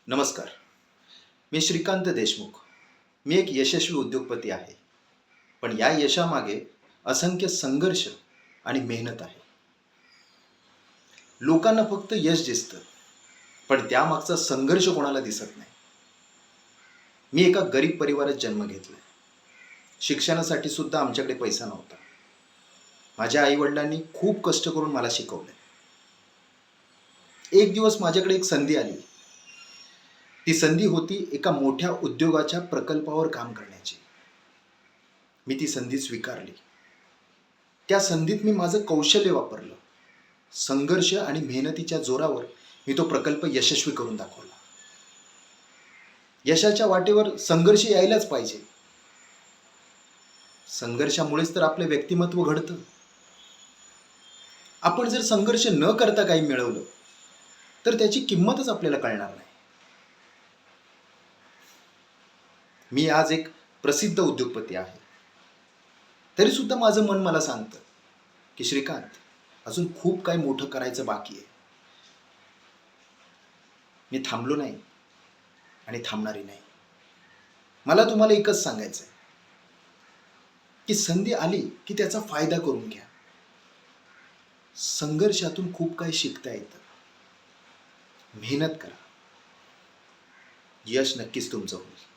नमस्कार. मी श्रीकांत देशमुख. मी एक यशस्वी उद्योगपती आहे. पण या यशामागे असंख्य संघर्ष आणि मेहनत आहे. लोकांना फक्त यश दिसतं, पण त्यामागचा संघर्ष कोणाला दिसत नाही. मी एका गरीब परिवारात जन्म घेतलाय. शिक्षणासाठी सुद्धा आमच्याकडे पैसा नव्हता. माझ्या आईवडिलांनी खूप कष्ट करून मला शिकवले. एक दिवस माझ्याकडे एक संधी आली. ती संधी होती एका मोठ्या उद्योगाच्या प्रकल्पावर काम करण्याची. मी ती संधी स्वीकारली. त्या संधीत मी माझं कौशल्य वापरलं. संघर्ष आणि मेहनतीच्या जोरावर मी तो प्रकल्प यशस्वी करून दाखवला. यशाच्या वाटेवर संघर्ष यायलाच पाहिजे. संघर्षामुळेच तर आपले व्यक्तिमत्व घडतं. आपण जर संघर्ष न करता काही मिळवलं तर त्याची किंमतच आपल्याला कळणार नाही. मी आज एक प्रसिद्ध उद्योगपती आहे. तरी सुद्धा माझं मन मला सांगतं की श्रीकांत, अजून खूप काही मोठं करायचं बाकी आहे. मी थांबलो नाही आणि थांबणारही नाही. मला तुम्हाला एकच सांगायचं आहे की संधी आली की त्याचा फायदा करून घ्या. संघर्षातून खूप काही शिकता येतं. मेहनत करा. यश नक्कीच तुमचं होईल.